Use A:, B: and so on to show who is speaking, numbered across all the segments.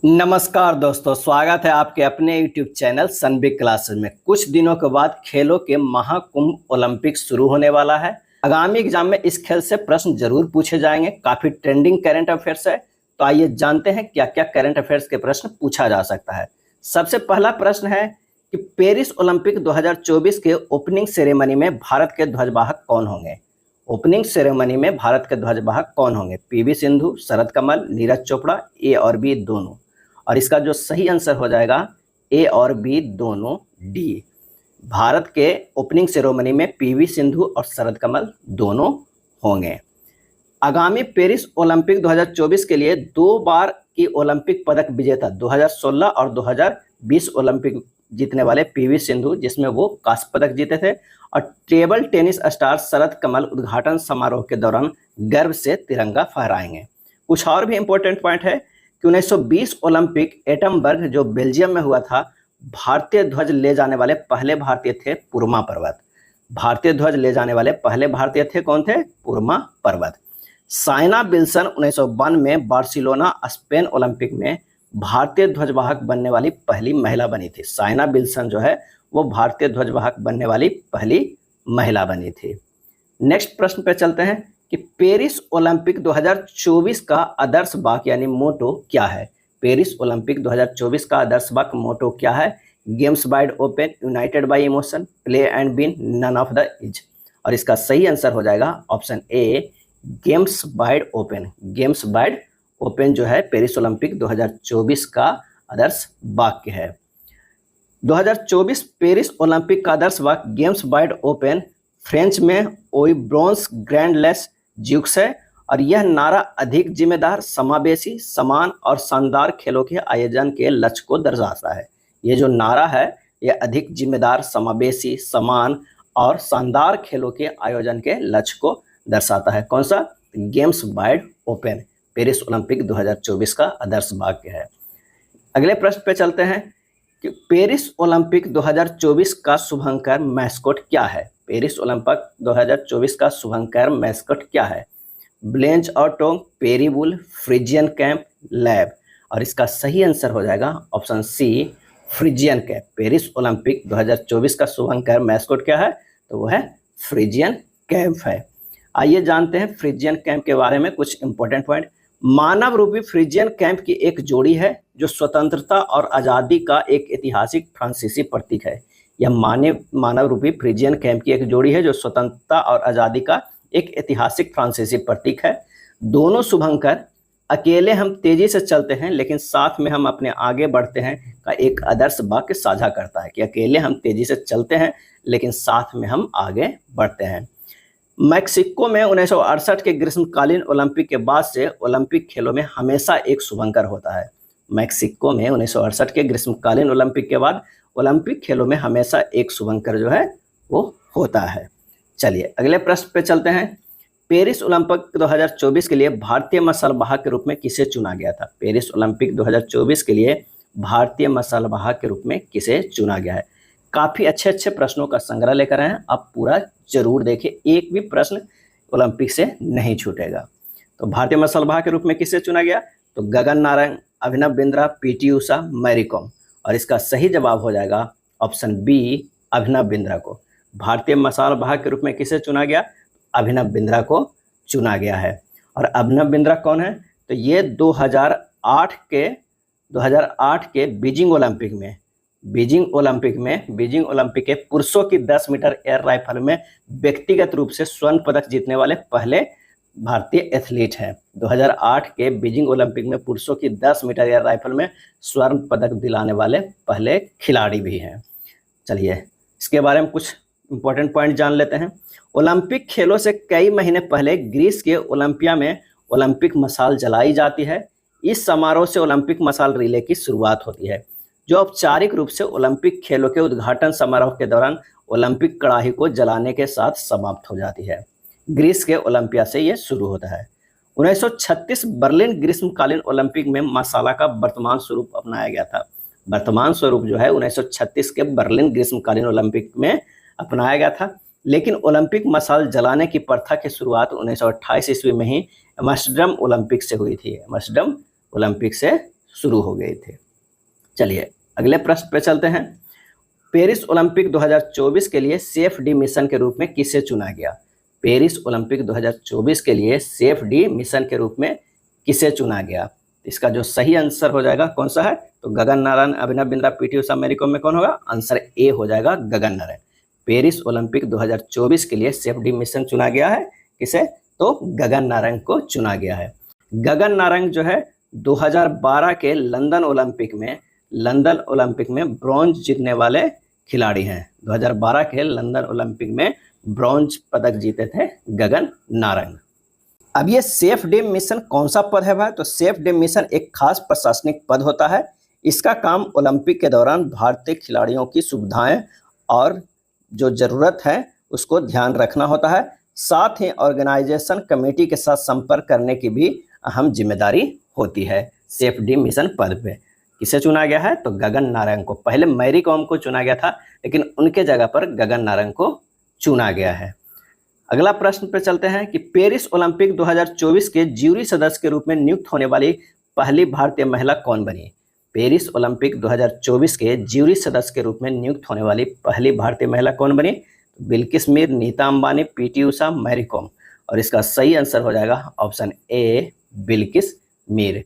A: नमस्कार दोस्तों, स्वागत है आपके अपने YouTube चैनल सनबिग क्लासेस में। कुछ दिनों के बाद खेलों के महाकुंभ ओलंपिक शुरू होने वाला है। आगामी एग्जाम में इस खेल से प्रश्न जरूर पूछे जाएंगे। काफी ट्रेंडिंग करंट अफेयर्स है, तो आइए जानते हैं क्या क्या करंट अफेयर्स के प्रश्न पूछा जा सकता है। सबसे पहला प्रश्न है कि पेरिस ओलंपिक 2024 के ओपनिंग सेरेमनी में भारत के ध्वजवाहक कौन होंगे। ओपनिंग सेरेमनी में भारत के ध्वजवाहक कौन होंगे? पीवी सिंधु, शरद कमल, नीरज चोपड़ा, ए और बी दोनों। और इसका जो सही आंसर हो जाएगा ए और बी दोनों, डी। भारत के ओपनिंग सेरेमनी में पीवी सिंधु और शरद कमल दोनों होंगे। आगामी पेरिस ओलंपिक 2024 के लिए 2 बार की ओलंपिक पदक विजेता 2016 और 2020 ओलंपिक जीतने वाले पीवी सिंधु, जिसमें वो कांस्य पदक जीते थे, और टेबल टेनिस स्टार शरद कमल उद्घाटन समारोह के दौरान गर्व से तिरंगा फहराएंगे। कुछ और भी इंपॉर्टेंट पॉइंट है कि 1920 ओलंपिक एटमबर्ग जो बेल्जियम में हुआ था, भारतीय ध्वज ले जाने वाले पहले भारतीय थे पुरमा पर्वत। भारतीय ध्वज ले जाने वाले पहले भारतीय थे कौन थे? पुरमा पर्वत। साइना विल्सन 1952 में बार्सिलोना स्पेन ओलंपिक में भारतीय ध्वजवाहक बनने वाली पहली महिला बनी थी। साइना विल्सन जो है वो भारतीय ध्वजवाहक बनने वाली पहली महिला बनी थी। नेक्स्ट प्रश्न पे चलते हैं कि पेरिस ओलंपिक 2024 का आदर्श वाक्य यानी मोटो क्या है। पेरिस ओलंपिक 2024 का आदर्श वाक्य मोटो क्या है? Games wide open, united by emotion, play and win, none of the is. और इसका सही आंसर हो जाएगा option A, games wide open. Games wide open जो है पेरिस ओलंपिक 2024 का आदर्श वाक्य है। 2024 पेरिस ओलंपिक का आदर्श वाक्य गेम्स वाइड ओपन फ्रेंच में ओई ब्रोंस ग्रैंड लेस ज्यूक्स है, और यह नारा अधिक जिम्मेदार, समावेशी, समान और शानदार खेलों के आयोजन के लक्ष्य को दर्शाता है। ये जो नारा है यह अधिक जिम्मेदार, समावेशी, समान और शानदार खेलों के आयोजन के लक्ष्य को दर्शाता है। कौन सा? Games wide open Paris Olympic 2024 का आदर्श वाक्य है। अगले प्रश्न पे चलते हैं कि पेरिस ओलंपिक 2024 का शुभंकर मैस्कॉट क्या है। पेरिस ओलंपिक 2024 का शुभंकर मैस्कॉट क्या है? ब्लेंज ऑटोंग, पेरीबुल, फ्रिजियन कैंप, लैब। और इसका सही आंसर हो जाएगा option C, Phrygian cap. Paris Olympic 2024 का शुभंकर मैस्कॉट क्या है? तो वो है फ्रिजियन कैंप है। आइए जानते हैं फ्रिजियन कैंप के बारे में कुछ इंपॉर्टेंट पॉइंट। मानव रूपी फ्रिजियन कैंप की एक जोड़ी है जो स्वतंत्रता और आज़ादी का एक ऐतिहासिक फ्रांसीसी प्रतीक है। यह मानव रूपी फ्रिजियन कैंप की एक जोड़ी है जो स्वतंत्रता और आज़ादी का एक ऐतिहासिक फ्रांसीसी प्रतीक है। दोनों शुभंकर अकेले हम तेजी से चलते हैं लेकिन साथ में हम अपने आगे बढ़ते हैं का एक आदर्श वाक्य साझा करता है कि अकेले हम तेजी से चलते हैं लेकिन साथ में हम आगे बढ़ते हैं। मैक्सिको में 1968 के ग्रीष्मकालीन ओलंपिक के बाद से ओलंपिक खेलों में हमेशा एक शुभंकर होता है। मैक्सिको में 1968 के ग्रीष्मकालीन ओलंपिक के बाद ओलंपिक खेलों में हमेशा एक शुभंकर जो है वो होता है। चलिए अगले प्रश्न पे चलते हैं। पेरिस ओलंपिक 2024 के लिए भारतीय मसालवाहक के रूप में किसे चुना गया था? पेरिस ओलंपिक 2024 के लिए भारतीय मसालवाहक के रूप में किसे चुना गया है? काफ़ी अच्छे अच्छे प्रश्नों का संग्रह लेकर आए हैं, आप पूरा जरूर देखिए, एक भी प्रश्न ओलंपिक से नहीं छूटेगा। तो भारतीय मसालवाहक के रूप में किसे चुना गया? तो Gagan Narang, Abhinav Bindra, PT Usha, Mary com. और इसका सही जवाब हो जाएगा ऑप्शन बी, अभिनव बिंद्रा को। भारतीय मसालवाहक के रूप में किसे चुना गया? अभिनव बिंद्रा को चुना गया है। और अभिनव बिंद्रा कौन है? तो ये 2008 के बीजिंग ओलंपिक के पुरुषों की 10 मीटर एयर राइफल में व्यक्तिगत रूप से स्वर्ण पदक जीतने वाले पहले भारतीय एथलीट हैं। 2008 के बीजिंग ओलंपिक में पुरुषों की 10 मीटर एयर राइफल में स्वर्ण पदक दिलाने वाले पहले खिलाड़ी भी हैं। चलिए इसके बारे में कुछ इंपॉर्टेंट पॉइंट जान लेते हैं। ओलंपिक खेलों से कई महीने पहले ग्रीस के ओलंपिया में ओलंपिक मशाल जलाई जाती है। इस समारोह से ओलंपिक मशाल रिले की शुरुआत होती है, जो औपचारिक रूप से ओलंपिक खेलों के उद्घाटन समारोह के दौरान ओलंपिक कड़ाही को जलाने के साथ समाप्त हो जाती है। ग्रीस के ओलंपिया से यह शुरू होता है। 1936 बर्लिन ग्रीष्मकालीन ओलंपिक में मसाला का वर्तमान स्वरूप अपनाया गया था। वर्तमान स्वरूप जो है 1936 के बर्लिन ग्रीष्मकालीन ओलंपिक में अपनाया गया था, लेकिन ओलंपिक मशाल जलाने की प्रथा की शुरुआत 1928 ईस्वी में ही एम्स्टर्डम ओलंपिक से हुई थी। एम्स्टर्डम ओलंपिक से शुरू हो गए थे। चलिए अगले प्रश्न पे चलते हैं। पेरिस ओलंपिक 2024 के लिए सेफ डी मिशन के रूप में किसे चुना गया? पेरिस ओलंपिक 2024 के लिए सेफ डी मिशन के रूप में किसे चुना गया? इसका जो सही आंसर हो जाएगा कौन सा है? तो गगन Narayan, Abhinav Bindra, PT Usha, Mary com में कौन होगा? आंसर ए हो जाएगा गगन नारायण। पेरिस ओलंपिक 2024 के लिए सेफ डी मिशन चुना गया है। किसे? तो गगन नारंग को चुना गया है। गगन नारंग जो है 2012 के लंदन ओलंपिक में ब्रॉन्ज जीतने वाले खिलाड़ी हैं। 2012 के लंदन ओलंपिक में ब्रॉन्ज पदक जीते थे गगन नारंग। अब ये सेफ डे मिशन कौन सा पद है भाई? तो सेफ डे मिशन एक खास प्रशासनिक पद होता है। इसका काम ओलंपिक के दौरान भारतीय खिलाड़ियों की सुविधाएं और जो जरूरत है उसको ध्यान रखना होता है। साथ ही ऑर्गेनाइजेशन कमेटी के साथ संपर्क करने की भी अहम जिम्मेदारी होती है। सेफ डी मिशन पद पे किसे चुना गया है? तो गगन नारंग को। पहले मैरी कॉम को चुना गया था, लेकिन उनके जगह पर गगन नारंग को चुना गया है। अगला प्रश्न पे चलते हैं कि पेरिस ओलंपिक 2024 के ज्यूरी सदस्य के रूप में नियुक्त होने वाली पहली भारतीय महिला कौन बनी? पेरिस ओलंपिक 2024 के ज्यूरी सदस्य के रूप में नियुक्त होने वाली पहली भारतीय महिला कौन बनी? Bilkis Mir, Nita Ambani, PT Usha, Mary com. और इसका सही आंसर हो जाएगा ऑप्शन ए बिल्किस मीर।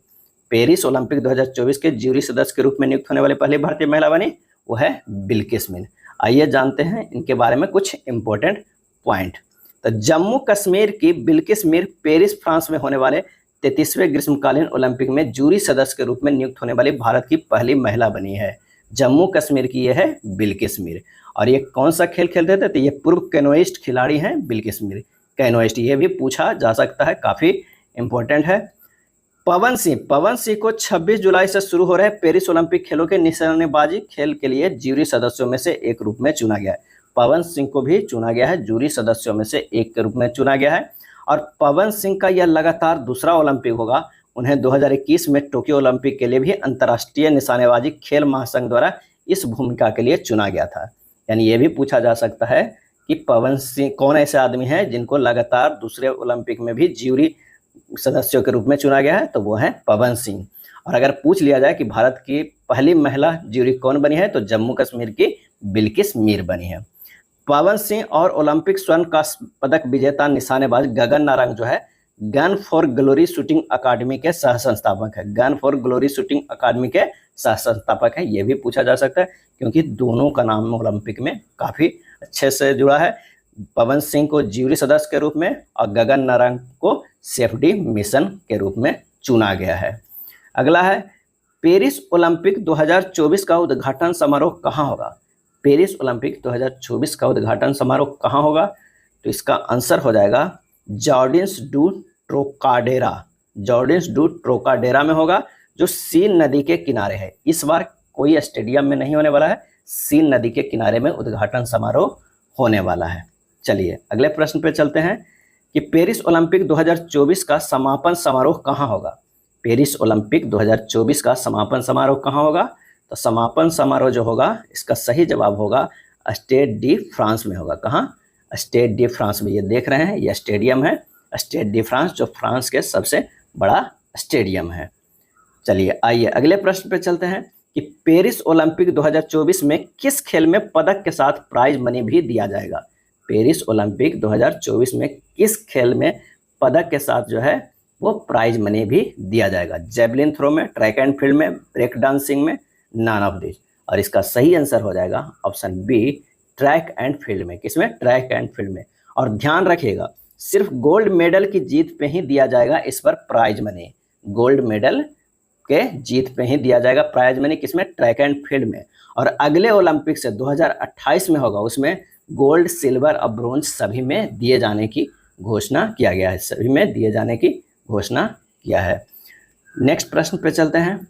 A: पेरिस ओलंपिक 2024 के ज्यूरी सदस्य के रूप में नियुक्त होने वाली पहली भारतीय महिला बनी वो है बिल्किस मीर। आइए जानते हैं इनके बारे में कुछ इंपॉर्टेंट पॉइंट। तो जम्मू कश्मीर की बिल्किस मीर पेरिस फ्रांस में होने वाले 33वें ग्रीष्मकालीन ओलंपिक में जूरी सदस्य के रूप में नियुक्त होने वाली भारत की पहली महिला बनी है। जम्मू कश्मीर की यह है बिल्किस मीर। और ये कौन सा खेल खेलते थे? तो ये पूर्व कैनोइस्ट खिलाड़ी हैं बिल्किस मीर। कैनोइस्ट ये भी पूछा जा सकता है, काफ़ी इंपॉर्टेंट है। पवन सिंह को 26 जुलाई से शुरू हो रहे पेरिस ओलंपिक खेलों के निशानेबाजी खेल के लिए जूरी सदस्यों में से एक रूप में चुना गया है। पवन सिंह को भी चुना गया है, जूरी सदस्यों में से एक के रूप में चुना गया है। और पवन सिंह का यह लगातार दूसरा ओलंपिक होगा। उन्हें 2021 में टोक्यो ओलंपिक के लिए भी अंतर्राष्ट्रीय निशानेबाजी खेल महासंघ द्वारा इस भूमिका के लिए चुना गया था। यानी ये भी पूछा जा सकता है कि पवन सिंह कौन ऐसे आदमी हैं जिनको लगातार दूसरे ओलंपिक में भी ज्यूरी सदस्यों के रूप में चुना गया है? तो वो है पवन सिंह। और अगर पूछ लिया जाए कि भारत की पहली महिला ज्यूरी कौन बनी है? तो जम्मू कश्मीर की बिल्किस मीर बनी है। पवन सिंह और ओलंपिक स्वर्ण का पदक विजेता निशानेबाज गगन नारंग जो है गन फॉर ग्लोरी शूटिंग अकादमी के सह संस्थापक है। गन फॉर ग्लोरी शूटिंग अकादमी के सह संस्थापक है। ये भी पूछा जा सकता है क्योंकि दोनों का नाम ओलंपिक में काफ़ी अच्छे से जुड़ा है। पवन सिंह को ज्यूरी सदस्य के रूप में और गगन नारंग को सेफ डी मिशन के रूप में चुना गया है। अगला है पेरिस ओलंपिक 2024 का उद्घाटन समारोह कहाँ होगा? पेरिस ओलंपिक 2024 का उद्घाटन समारोह कहाँ होगा? तो इसका आंसर हो जाएगा जॉर्डिन्स डू ट्रोकाडेरा में होगा, जो सीन नदी के किनारे है। इस बार कोई स्टेडियम में नहीं होने वाला है, सीन नदी के किनारे में उद्घाटन समारोह होने वाला है। चलिए अगले प्रश्न पे चलते हैं कि पेरिस ओलंपिक 2024 का समापन समारोह कहाँ होगा? पेरिस ओलंपिक 2024 का समापन समारोह कहाँ होगा? तो समापन समारोह जो होगा इसका सही जवाब होगा स्टेड डी फ्रांस में होगा। कहाँ? स्टेड डी फ्रांस में। ये देख रहे हैं यह स्टेडियम है स्टेड डी फ्रांस, जो फ्रांस के सबसे बड़ा स्टेडियम है। चलिए आइए अगले प्रश्न पे चलते हैं कि पेरिस ओलंपिक 2024 में किस खेल में पदक के साथ प्राइज मनी भी दिया जाएगा? पेरिस ओलंपिक 2024 में किस खेल में पदक के साथ जो है वो प्राइज मनी भी दिया जाएगा? जेवलिन थ्रो में, ट्रैक एंड फील्ड में, ब्रेक डांसिंग में, नन ऑफ दिस। और इसका सही आंसर हो जाएगा option B track and field में। किसमें? ट्रैक एंड फील्ड में। और ध्यान रखिएगा सिर्फ गोल्ड मेडल की जीत पे ही दिया जाएगा इस पर प्राइज मनी। गोल्ड मेडल के जीत पे ही दिया जाएगा प्राइज मनी। किसमें? ट्रैक एंड फील्ड में। और अगले ओलंपिक से 2028 में होगा, उसमें गोल्ड, सिल्वर और ब्रोंज सभी में दिए जाने की घोषणा किया गया है। सभी में दिए जाने की घोषणा किया है। नेक्स्ट प्रश्न पे चलते हैं।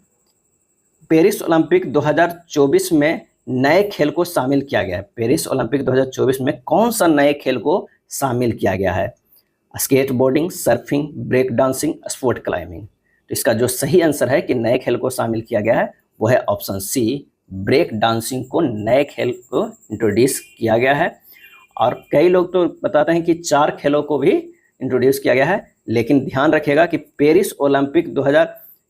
A: पेरिस ओलंपिक 2024 में नए खेल को शामिल किया गया है। पेरिस ओलंपिक 2024 में कौन सा नए खेल को शामिल किया गया है? Skateboarding, surfing, break dancing, sport climbing. तो इसका जो सही आंसर है कि नए खेल को शामिल किया गया है वो है ऑप्शन सी ब्रेक डांसिंग को नए खेल को इंट्रोड्यूस किया गया है। और कई लोग तो बताते हैं कि 4 खेलों को भी इंट्रोड्यूस किया गया है, लेकिन ध्यान रखिएगा कि पेरिस ओलंपिक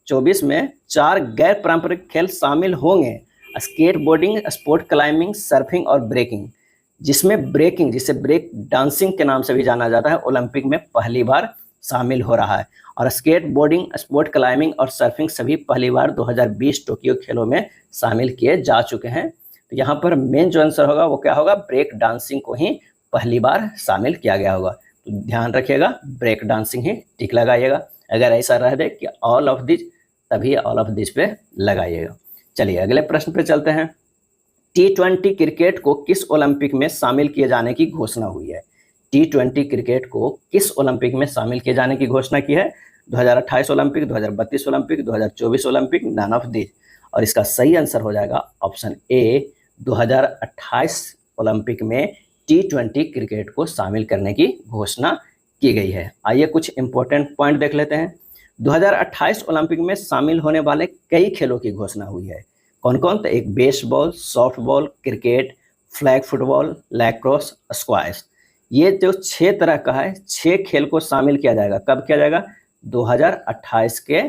A: 2024 में 4 गैर पारंपरिक खेल शामिल होंगे, skateboarding, sport climbing, surfing और ब्रेकिंग, जिसमें ब्रेकिंग, जिसे ब्रेक डांसिंग के नाम से भी जाना जाता है, ओलंपिक में पहली बार शामिल हो रहा है। और स्केट बोर्डिंग, स्पोर्ट क्लाइंबिंग और सर्फिंग सभी पहली बार 2020 टोक्यो खेलों में शामिल किए जा चुके हैं। तो यहाँ पर मेन जो आंसर होगा वो क्या होगा, ब्रेक डांसिंग को ही पहली बार शामिल किया गया होगा। तो ध्यान रखिएगा, ब्रेक डांसिंग ही टिक लगाइएगा। अगर ऐसा रह दे कि ऑल ऑफ दिस, तभी ऑल ऑफ दिस पे लगाइएगा। चलिए अगले प्रश्न पे चलते हैं। T20 क्रिकेट को किस ओलंपिक में शामिल किए जाने की घोषणा हुई है? T20 क्रिकेट को किस ओलंपिक में शामिल किए जाने की घोषणा की है? 2028 Olympic, 2032 Olympic, 2024 Olympic, none of this. और इसका सही आंसर हो जाएगा ऑप्शन ए, 2028 ओलंपिक में T20 क्रिकेट को शामिल करने की घोषणा की गई है। आइए कुछ इंपॉर्टेंट पॉइंट देख लेते हैं। 2028 ओलंपिक में शामिल होने वाले कई खेलों की घोषणा हुई है। कौन कौन? तो एक baseball, softball, cricket, flag football, lacrosse, squash. ये जो 6 तरह का है, 6 खेल को शामिल किया जाएगा। कब किया जाएगा? 2028 के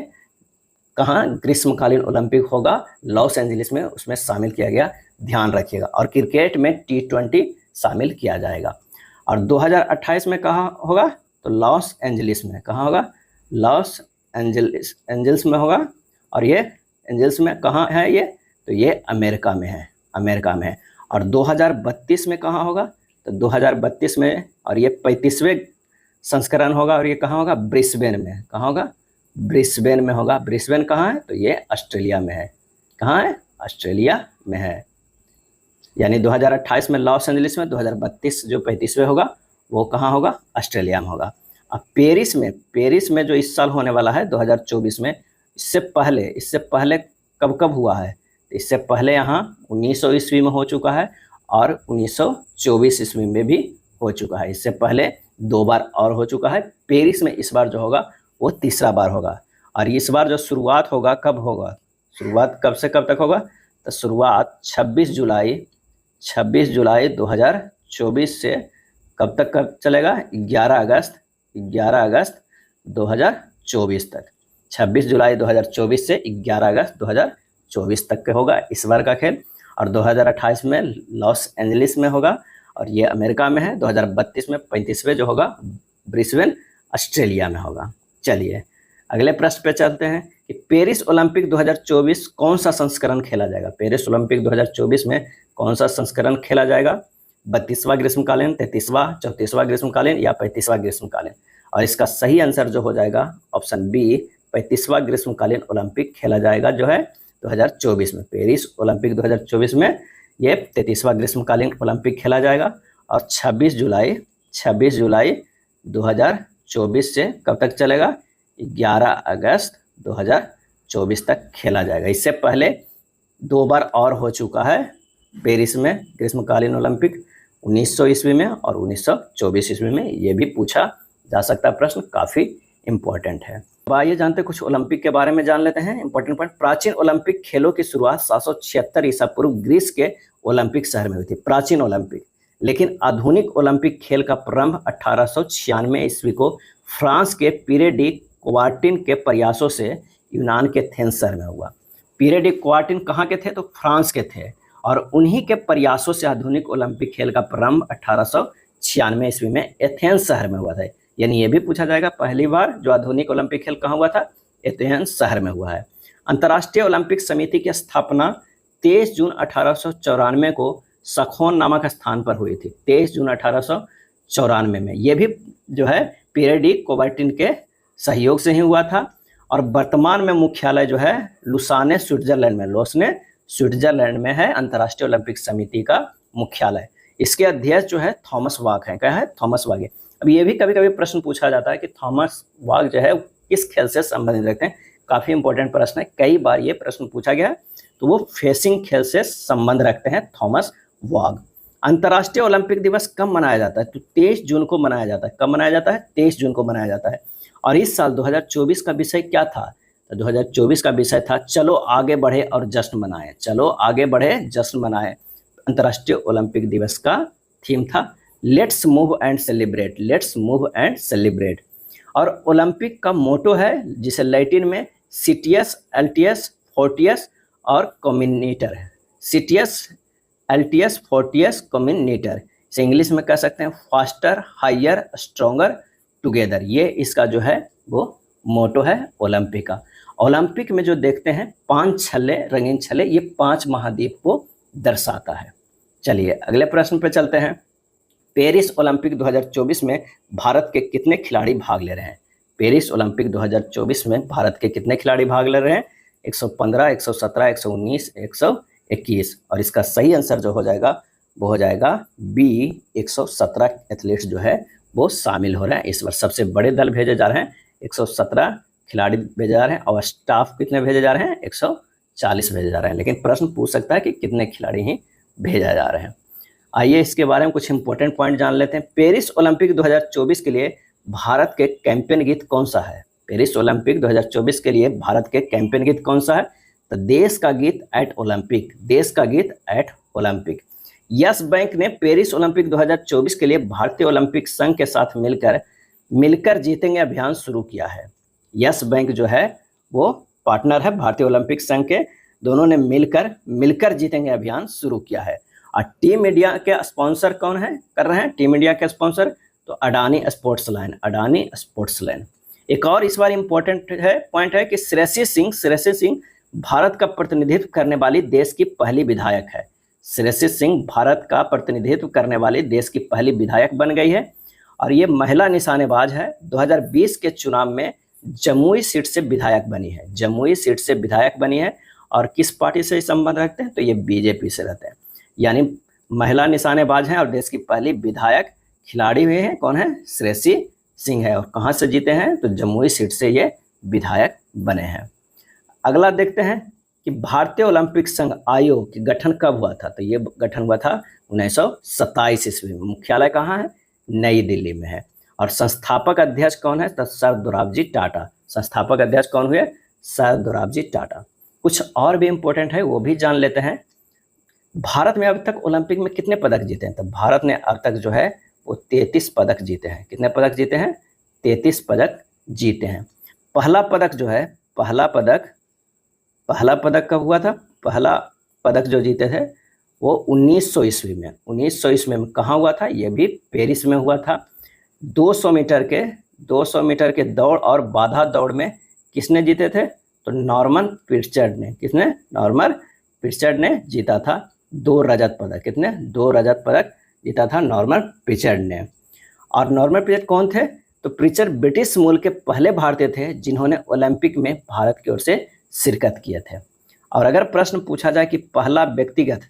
A: कहाँ ग्रीष्मकालीन ओलंपिक होगा, लॉस एंजलिस में, उसमें शामिल किया गया, ध्यान रखिएगा। और क्रिकेट में T20 शामिल किया जाएगा। और 2028 में कहाँ होगा? तो लॉस एंजलिस में। कहाँ होगा? लॉस एंजल्स में होगा। और ये एंजल्स में कहाँ है ये? तो ये अमेरिका में है, अमेरिका में है। और 2032 में कहाँ होगा? तो 2032 में, और ये 35वें संस्करण होगा, और ये कहाँ होगा? ब्रिस्बेन में। कहाँ होगा? ब्रिस्बेन में होगा। ब्रिस्बेन कहाँ है? तो ये ऑस्ट्रेलिया में है। कहाँ है? ऑस्ट्रेलिया में है। यानी 2028 में लॉस एंजलिस में, 2032 जो 35वें होगा वो कहाँ होगा? ऑस्ट्रेलिया में होगा। अब पेरिस में जो इस साल होने वाला है 2024 में, इससे पहले कब कब हुआ है? इससे पहले यहाँ 1900 ईस्वी में हो चुका है और 1924 ईस्वी में भी हो चुका है। इससे पहले 2 बार और हो चुका है। पेरिस में इस बार जो होगा वो तीसरा बार होगा। और इस बार जो शुरुआत होगा, कब होगा? शुरुआत कब से कब तक होगा? तो शुरुआत 26 जुलाई 2024 से कब तक कब चलेगा? 11 अगस्त 2024 तक। 26 जुलाई 2024 से 11 अगस्त 2024 तक के होगा इस बार का खेल। और 2028 में लॉस एंजलिस में होगा, और ये अमेरिका में है। 2032 में 35वें जो होगा ब्रिस्बेन ऑस्ट्रेलिया में होगा। चलिए अगले प्रश्न पे चलते हैं कि पेरिस ओलंपिक 2024 कौन सा संस्करण खेला जाएगा? पेरिस ओलंपिक 2024 में कौन सा संस्करण खेला जाएगा? 32वां ग्रीष्मकालीन, 33वां, 34वां ग्रीष्मकालीन या 35वां ग्रीष्मकालीन? और इसका सही आंसर जो हो जाएगा ऑप्शन बी, 35वां ग्रीष्मकालीन ओलंपिक खेला जाएगा जो है 2024 में। पेरिस ओलंपिक 2024 में ये 33वां ग्रीष्मकालीन ओलंपिक खेला जाएगा। और 26 जुलाई 2024 से कब तक चलेगा? 11 अगस्त 2024 तक खेला जाएगा। इससे पहले 2 बार और हो चुका है पेरिस में ग्रीष्मकालीन ओलंपिक, 1900 ईस्वी में और 1924 ईस्वी में। ये भी पूछा जा सकता है प्रश्न, काफ़ी इम्पोर्टेंट है। अब आइए जानते कुछ ओलंपिक के बारे में जान लेते हैं। इंपॉर्टेंट पॉइंट, प्राचीन ओलंपिक खेलों की शुरुआत 776 ईसा पूर्व ग्रीस के ओलंपिक शहर में हुई थी, प्राचीन ओलंपिक। लेकिन आधुनिक ओलंपिक खेल का प्रारंभ 1896 ईस्वी को फ्रांस के पिरे डी क्वार्टिन के प्रयासों से यूनान के एथेंस शहर में हुआ। पिरे डी क्वार्टिन कहाँ के थे? तो फ्रांस के थे। और उन्हीं के प्रयासों से आधुनिक ओलंपिक खेल का प्रारंभ 1896 ईस्वी में एथेंस शहर में हुआ था। यानी ये भी पूछा जाएगा पहली बार जो आधुनिक ओलंपिक खेल कहाँ हुआ था? एथेंस शहर में हुआ है। अंतर्राष्ट्रीय ओलंपिक समिति की स्थापना 23 जून 1894 को सखोन नामक स्थान पर हुई थी। 23 जून 1894 में। ये भी जो है पिरे डी क्वार्टिन के सहयोग से ही हुआ था। और वर्तमान में मुख्यालय जो है लुसाने स्विट्जरलैंड में है अंतर्राष्ट्रीय ओलंपिक समिति का मुख्यालय। इसके अध्यक्ष जो है थॉमस वाक है। क्या है? थॉमस वाक है। अब ये भी कभी कभी प्रश्न पूछा जाता है कि थॉमस वाक जो है किस खेल से संबंधित रखते हैं। काफ़ी इंपॉर्टेंट प्रश्न है, कई बार ये प्रश्न पूछा गया है। तो वो फेसिंग खेल से संबंध रखते हैं थॉमस वाक। अंतर्राष्ट्रीय ओलंपिक दिवस कब मनाया जाता है? तो 23 जून को मनाया जाता है। कब मनाया जाता है? 23 जून को मनाया जाता है। और इस साल 2024 का विषय क्या था? तो 2024 का विषय था चलो आगे बढ़े और जश्न मनाएं। चलो आगे बढ़े, जश्न मनाएं। अंतर्राष्ट्रीय ओलंपिक दिवस का थीम था लेट्स मूव एंड सेलिब्रेट। और ओलंपिक का मोटो है जिसे लैटिन में सीटीएस, एलटीएस, फोर्टियस और कम्युनिटर है। सीटीएस, एलटीएस, फोर्टियस, कम्युनिटर। इसे इंग्लिश में कह सकते हैं फास्टर, हायर, स्ट्रोंगर, टुगेदर। ये इसका जो है वो मोटो है ओलंपिक का। ओलंपिक में जो देखते हैं 5 छल्ले, रंगीन छल्ले, ये 5 महाद्वीप को दर्शाता है। चलिए अगले प्रश्न पे चलते हैं। पेरिस ओलंपिक 2024 में भारत के कितने खिलाड़ी भाग ले रहे हैं? पेरिस ओलंपिक 2024 में भारत के कितने खिलाड़ी भाग ले रहे हैं? 115, 117, 119, 121। और इसका सही आंसर जो हो जाएगा वो हो जाएगा बी, 117 एथलीट्स जो है वो शामिल हो रहे हैं। इस बार सबसे बड़े दल भेजे जा रहे हैं, 117 खिलाड़ी भेजे जा रहे हैं। और स्टाफ कितने भेजे जा रहे हैं? 140 भेजे जा रहे हैं। लेकिन प्रश्न पूछ सकता है कि कितने खिलाड़ी ही भेजा जा रहे हैं। आइए इसके बारे में कुछ इंपॉर्टेंट पॉइंट जान लेते हैं। पेरिस ओलंपिक 2024 के लिए भारत के कैंपेन गीत कौन सा है? पेरिस ओलंपिक 2024 के लिए भारत के कैंपेन गीत कौन सा है? तो देश का गीत एट ओलंपिक, देश का गीत एट ओलंपिक। यस बैंक ने पेरिस ओलंपिक 2024 के लिए भारतीय ओलंपिक संघ के साथ मिलकर जीतेंगे अभियान शुरू किया है। यस बैंक जो है वो पार्टनर है भारतीय ओलंपिक संघ के, दोनों ने मिलकर जीतेंगे अभियान शुरू किया है। और टीम इंडिया के स्पॉन्सर कौन है कर रहे हैं? टीम इंडिया के स्पॉन्सर तो Adani sports line, Adani sports line. एक और इस बार इम्पोर्टेंट पॉइंट है कि श्रेयसी सिंह भारत का प्रतिनिधित्व करने वाली देश की पहली विधायक है। श्रेयसी सिंह भारत का प्रतिनिधित्व करने वाली देश की पहली विधायक बन गई है। और ये महिला निशानेबाज है। 2020 के चुनाव में जमुई सीट से विधायक बनी है, जमुई सीट से विधायक बनी है। और किस पार्टी से संबंध रखते हैं? तो ये बीजेपी से रहते हैं। यानी महिला निशानेबाज हैं और देश की पहली विधायक खिलाड़ी हुए हैं। कौन है? श्रेयसी सिंह है। और कहाँ से जीते हैं? तो जमुई सीट से ये विधायक बने हैं। अगला देखते हैं कि भारतीय ओलंपिक संघ आयोग का गठन कब हुआ था? तो ये गठन हुआ था 1927 ईस्वी में। मुख्यालय कहाँ है? नई दिल्ली में है। और संस्थापक अध्यक्ष कौन है? तो सर दोराबजी टाटा। संस्थापक अध्यक्ष कौन हुए? सर दोराबजी टाटा। कुछ और भी इम्पोर्टेंट है वो भी जान लेते हैं। भारत में अब तक ओलंपिक में कितने पदक जीते हैं? तो भारत ने अब तक जो है वो 33 पदक जीते हैं। कितने पदक जीते हैं? 33 पदक जीते हैं। पहला पदक जो है, पहला पदक कब हुआ था? पहला पदक जो जीते थे वो 1900 ईस्वी में। 1900 ईस्वी में कहाँ हुआ था? ये भी पेरिस में हुआ था। 200 मीटर के दौड़ और बाधा दौड़ में किसने जीते थे? तो नॉर्मन पिर्चर्ड ने। किसने? नॉर्मन पिर्चर्ड ने जीता था 2 रजत पदक। कितने? 2 रजत पदक जीता था नॉर्मन पिर्चर्ड ने। और नॉर्मन पिर्चर्ड कौन थे? तो पिर्चर्ड ब्रिटिश मूल के पहले भारतीय थे जिन्होंने ओलंपिक में भारत की ओर से शिरकत किए थे। और अगर प्रश्न पूछा जाए कि पहला व्यक्तिगत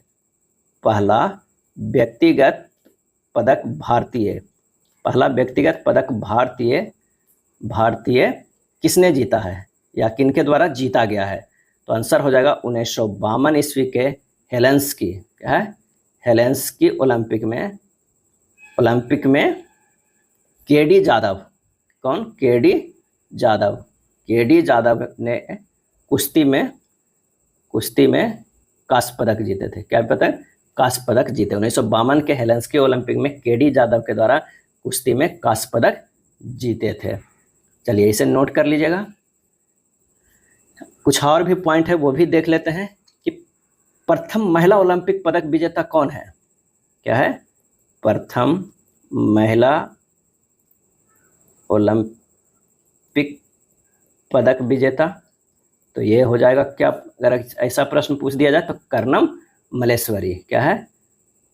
A: पदक भारतीय किसने जीता है या किनके द्वारा जीता गया है? तो आंसर हो जाएगा 1952 ईस्वी के हेलेंस्की। क्या है? हेलेंस्की ओलंपिक में केडी जादव। कौन? केडी जादव ने कुश्ती में कांस्य पदक जीते थे। क्या पदक? कांस्य पदक जीते। 1952 के हेलेंस्की ओलंपिक में केडी जादव के द्वारा कुश्ती में कांस्य पदक जीते थे। चलिए इसे नोट कर लीजिएगा। कुछ और भी पॉइंट है वो भी देख लेते हैं कि प्रथम महिला ओलंपिक पदक विजेता कौन है? क्या है? प्रथम महिला ओलंपिक पदक विजेता तो ये हो जाएगा क्या? अगर ऐसा प्रश्न पूछ दिया जाए तो कर्णम मल्लेश्वरी। क्या है?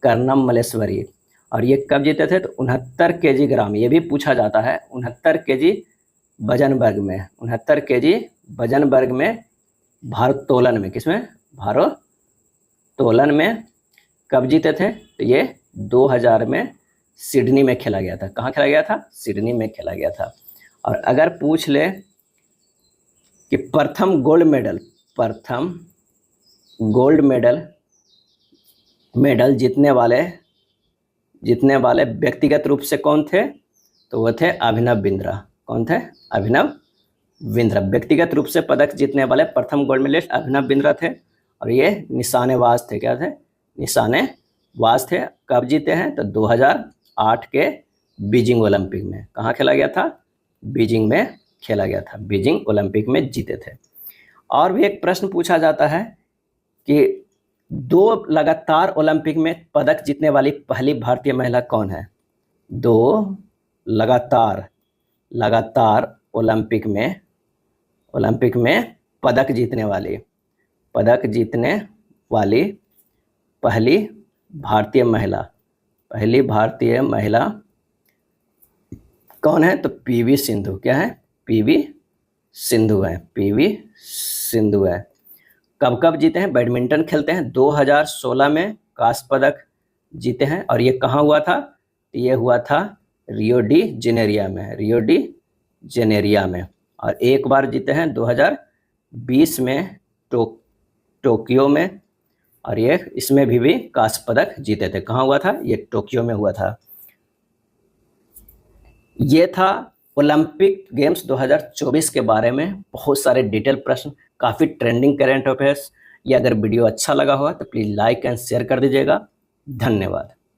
A: कर्णम मल्लेश्वरी। और ये कब जीते थे? तो 69 kg ग्राम। ये भी पूछा जाता है 69 kg वजन वर्ग में, 69 kg वजन वर्ग में भारोत्तोलन में। किसमें? भारोत्तोलन में कब जीते थे? तो ये 2000 में सिडनी में खेला गया था। कहाँ खेला गया था? सिडनी में खेला गया था। और अगर पूछ ले कि प्रथम गोल्ड मेडल जीतने वाले व्यक्तिगत रूप से कौन थे? तो वो थे अभिनव बिंद्रा। कौन थे? अभिनव बिंद्रा। व्यक्तिगत रूप से पदक जीतने वाले प्रथम गोल्ड मेडलिस्ट अभिनव बिंद्रा थे। और ये निशानेबाज थे। क्या थे? निशानेबाज थे। कब जीते हैं? तो 2008 के बीजिंग ओलंपिक में। कहाँ खेला गया था? बीजिंग में खेला गया था। बीजिंग ओलंपिक में जीते थे। और भी एक प्रश्न पूछा जाता है कि 2 लगातार ओलंपिक में पदक जीतने वाली पहली भारतीय महिला कौन है? 2 लगातार ओलंपिक में पदक जीतने वाली पहली भारतीय महिला कौन है? तो पीवी सिंधु। क्या है? पीवी सिंधु है। कब कब जीते हैं? बैडमिंटन खेलते हैं 2016 में कांस्य पदक जीते हैं। और ये कहाँ हुआ था? ये हुआ था रियो डी जेनेरिया में। और एक बार जीते हैं 2020 में टोक्यो में। और ये इसमें भी कांस्य पदक जीते थे। कहाँ हुआ था? ये टोक्यो में हुआ था। ये था ओलंपिक गेम्स 2024 के बारे में बहुत सारे डिटेल प्रश्न, काफ़ी ट्रेंडिंग करंट अफेयर्स। ये अगर वीडियो अच्छा लगा हो तो प्लीज़ लाइक एंड शेयर कर दीजिएगा। धन्यवाद।